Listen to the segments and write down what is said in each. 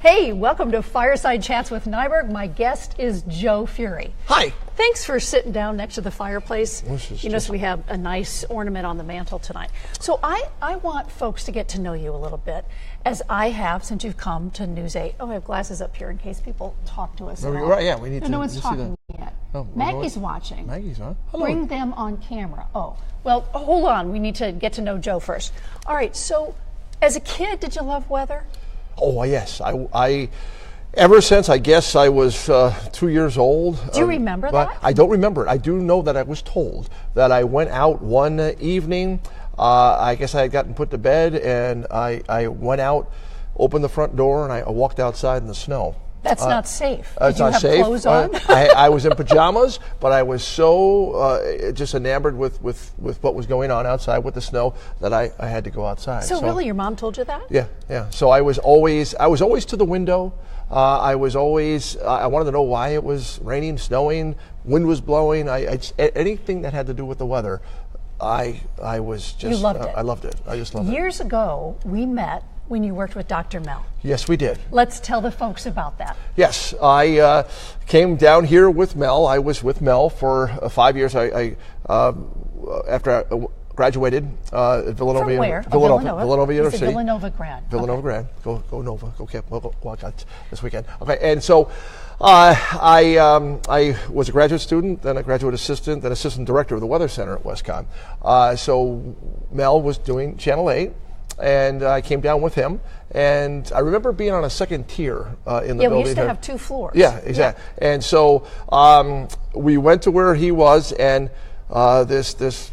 Hey, welcome to Fireside Chats with Nyberg. My guest is Joe Furey. Hi. Thanks for sitting down next to the fireplace. You notice we have a nice ornament on the mantle tonight. So I want folks to get to know you a little bit, as I have since you've come to News 8. Oh, I have glasses up here in case people talk to us. Right, yeah, we need to. No one's talking yet. Oh, Maggie's watching. Maggie's on. Hello. Bring them on camera. Oh, well, hold on. We need to get to know Joe first. All right, so as a kid, did you love weather? Oh, yes. I ever since I guess I was 2 years old. Do you remember that? I don't remember it. I do know that I was told that I went out one evening. I guess I had gotten put to bed, and I went out, opened the front door, and I walked outside in the snow. That's not safe. It's Did you not have safe. Clothes on? I was in pajamas, but I was so just enamored with what was going on outside with the snow that I had to go outside. So really, your mom told you that? Yeah. So I was always to the window. I wanted to know why it was raining, snowing, wind was blowing. Anything that had to do with the weather, I was just. You loved it. I loved it. I just loved it. Years ago, we met when you worked with Dr. Mel. Yes, we did. Let's tell the folks about that. Yes, I came down here with Mel. I was with Mel for 5 years. I after I graduated at Villanova. From where? Villanova University. He's a Villanova grad. Villanova grad. Go Nova. Okay, we'll watch that this weekend. Okay, and so I was a graduate student, then a graduate assistant, then assistant director of the Weather Center at WestCon. So Mel was doing Channel 8. And I came down with him, and I remember being on a second tier in the building. Yeah, we used to have 2 floors. Yeah, exactly. Yeah. And so we went to where he was, and this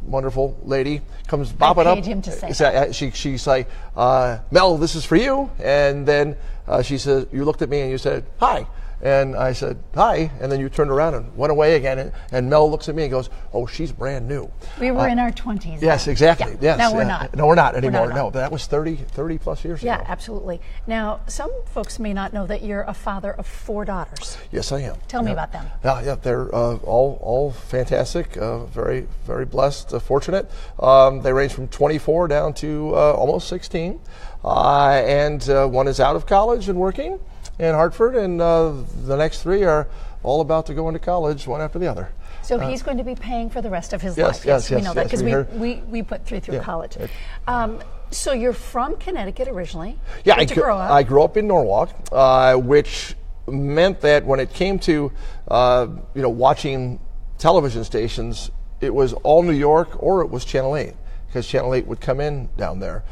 wonderful lady comes bopping up. I paid him to say that. She's like, Mel, this is for you. And then she said, you looked at me and you said, hi. And I said, hi, and then you turned around and went away again, and Mel looks at me and goes, oh, she's brand new. We were in our 20s. Yes, exactly. Yeah. Yes. Now we're not. No, we're not anymore. No, that was 30 plus years ago. Yeah, absolutely. Now, some folks may not know that you're a father of 4 daughters. Yes, I am. Tell me about them. Yeah, they're all fantastic, very, very blessed, fortunate. They range from 24 down to almost 16. And one is out of college and working in Hartford, and the next 3 are all about to go into college, one after the other. So he's going to be paying for the rest of his life. Yes, we know that because we put 3 through college. So you're from Connecticut originally. Yeah, Where'd you grow up? I grew up in Norwalk, which meant that when it came to watching television stations, it was all New York or it was Channel 8. Because Channel 8 would come in down there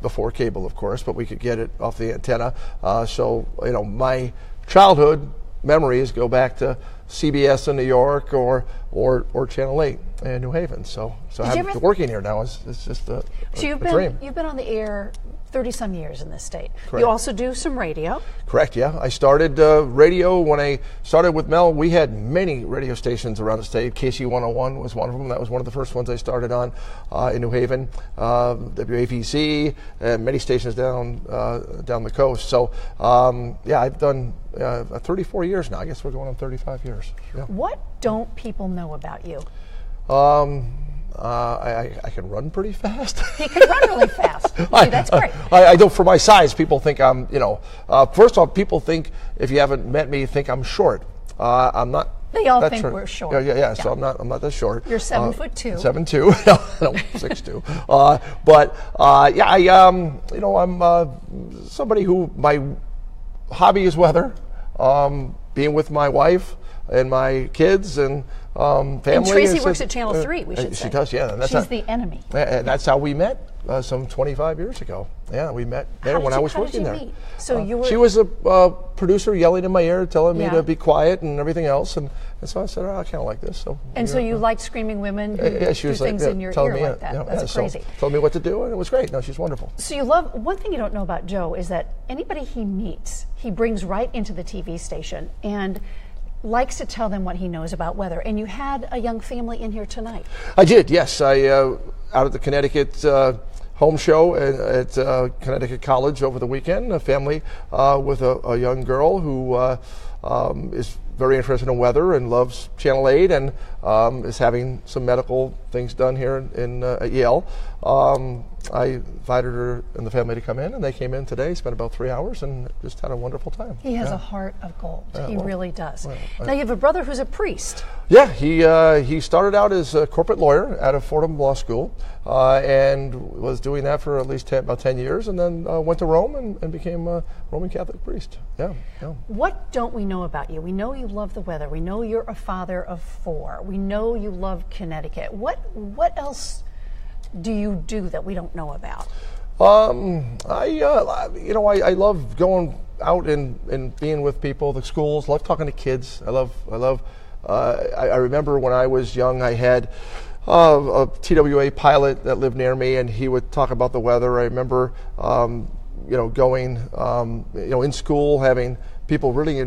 before cable, of course, but we could get it off the antenna. So my childhood memories go back to CBS in New York or Channel 8 in New Haven. So working here now is just a dream. You've been on the air 30-some years in this state. Correct. You also do some radio. Correct, yeah. I started radio when I started with Mel. We had many radio stations around the state. KC 101 was one of them. That was one of the first ones I started on in New Haven. WAVC, and many stations down the coast. So, I've done 34 years now. I guess we're going on 35 years. Yeah. What don't people know about you? I can run pretty fast. He can run really fast. See, that's great. I don't. For my size, people think I'm, first off, people think, if you haven't met me, think I'm short. I'm not. They all think we're short. Yeah. So I'm not that short. You're 7'2". 7'2". No, 6'2". I'm somebody who my hobby is weather, being with my wife and my kids and family. And Tracy works at Channel 3, we should say. She does, yeah. She's the enemy. And that's how we met some 25 years ago. Yeah, we met there when I was working there. Meet? So you were. She was a producer yelling in my ear, telling me to be quiet and everything else, and so I said, I kind of like this. So you liked screaming women who she was do things in your ear like that. That's crazy. So told me what to do, and it was great. No, she's wonderful. So you love. One thing you don't know about Joe is that anybody he meets, he brings right into the TV station and likes to tell them what he knows about weather. And you had a young family in here tonight. I did, yes. I out at the Connecticut home show at Connecticut College over the weekend. A family with a young girl who is very interested in weather and loves Channel 8 and is having some medical things done here at Yale. I invited her and the family to come in, and they came in today, spent about 3 hours, and just had a wonderful time. He has a heart of gold. He really does. Well, now, you have a brother who's a priest. Yeah, he started out as a corporate lawyer out of Fordham Law School and was doing that for at least about 10 years, and then went to Rome and became a Roman Catholic priest. Yeah. What don't we know about you? We know you love the weather. We know you're a father of 4. We know you love Connecticut. What else do you do that we don't know about? I love going out and being with people, the schools. Love talking to kids. I remember when I was young, I had a TWA pilot that lived near me, and he would talk about the weather. I remember, going, in school, having people really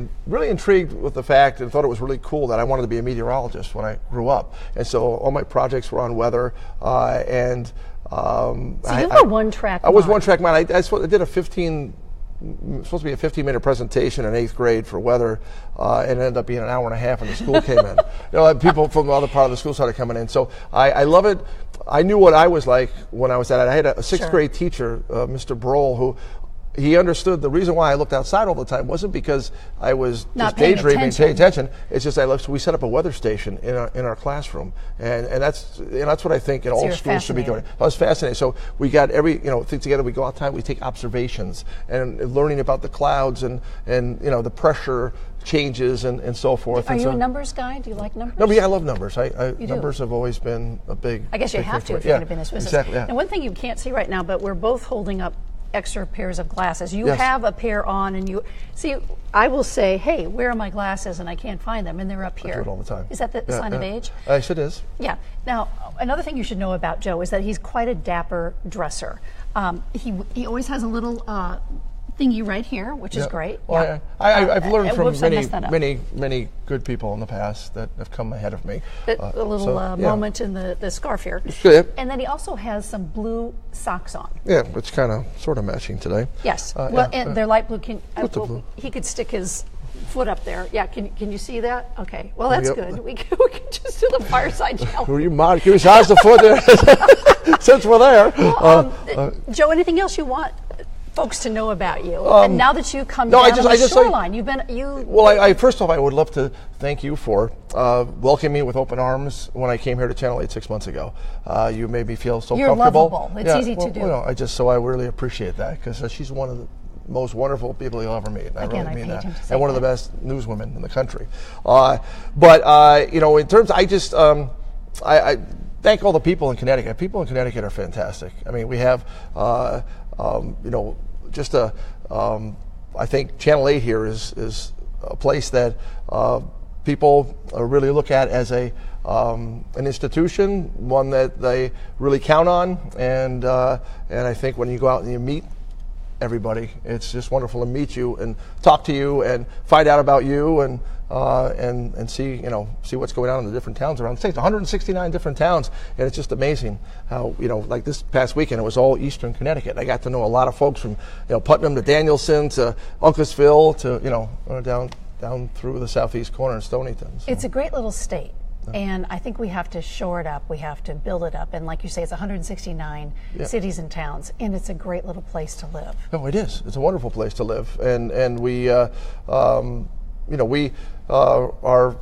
intrigued with the fact and thought it was really cool that I wanted to be a meteorologist when I grew up. And so all my projects were on weather. So you were one-track mind. I was one-track mind. I did supposed to be a 15-minute presentation in 8th grade for weather, and it ended up being an hour and a half when the school came in. People from the other part of the school started coming in. So I love it. I knew what I was like when I was at it. I had a 6th grade teacher, Mr. Broll, who he understood the reason why I looked outside all the time wasn't because I was not just daydreaming, paying attention. It's just we set up a weather station in our classroom, and that's what I think all schools should be doing. I was fascinated. So we got thing together. We go outside, we take observations and learning about the clouds and the pressure changes and so forth. Are you a numbers guy? Do you like numbers? No, I love numbers. Numbers have always been a big. I guess you have to if you're going to be in this business. Exactly. Yeah. And one thing you can't see right now, but we're both holding up extra pairs of glasses. You have a pair on, and you see. I will say, "Hey, where are my glasses?" And I can't find them, and they're up here. I do it all the time. Is that the sign of age? Yes, it is. Yeah. Now, another thing you should know about Joe is that he's quite a dapper dresser. He always has a little thingy right here, which is great. Well, I've learned from many good people in the past that have come ahead of me. A little moment in the scarf here. Yeah. And then he also has some blue socks on. Yeah, it's kind of sort of matching today. Yes. And they're light blue. Blue. He could stick his foot up there. Yeah, can you see that? Okay. Well, that's good. We can just do the fireside chat. Will you mind? Give us eyes the foot there since we're there. Well, Joe, anything else you want folks to know about you? And now that you've come down on the shoreline, Well, first off, I would love to thank you for welcoming me with open arms when I came here to Channel 8 6 months ago. You made me feel so comfortable. You're lovable. It's easy to do. I really appreciate that because she's one of the most wonderful people you'll ever meet. I really mean that. And one of the best newswomen in the country. In terms, I thank all the people in Connecticut. People in Connecticut are fantastic. I mean, we have, I think Channel 8 here is a place that people really look at as an institution, one that they really count on, and I think when you go out and you meet everybody, it's just wonderful to meet you and talk to you and find out about you and see what's going on in the different towns around the state. 169 different towns, and it's just amazing how like this past weekend it was all Eastern Connecticut. I got to know a lot of folks from Putnam to Danielson to Uncasville to down through the southeast corner in Stonington. So. It's a great little state. And I think we have to shore it up. We have to build it up. And like you say, it's 169 cities and towns, and it's a great little place to live. No, it is. It's a wonderful place to live, and we we are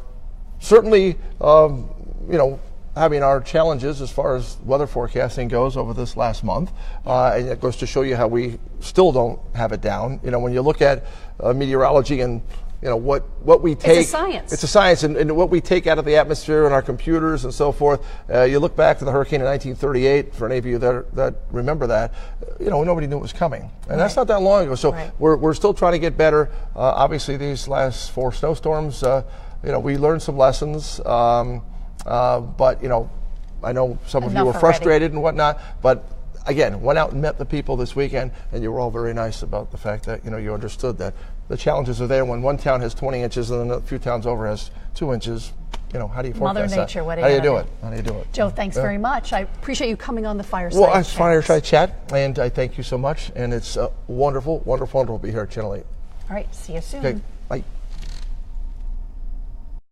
certainly having our challenges as far as weather forecasting goes over this last month, and it goes to show you how we still don't have it down. When you look at meteorology and what we take. It's a science. It's a science, and what we take out of the atmosphere and our computers and so forth. You look back to the hurricane in 1938. For any of you that remember that, nobody knew it was coming, and that's not that long ago. So we're still trying to get better. Obviously, these last 4 snowstorms, we learned some lessons. But I know some of you were frustrated and whatnot, but. Again, went out and met the people this weekend, and you were all very nice about the fact that you understood that the challenges are there. When one town has 20 inches and then a few towns over has 2 inches, how do you forecast Mother Nature, that? How do you do it? How do you do it? Joe, thanks very much. I appreciate you coming on the Fireside Well, it's Fireside Chat, and I thank you so much, and it's wonderful, wonderful, wonderful to be here at Channel 8. All right, see you soon. Okay, bye.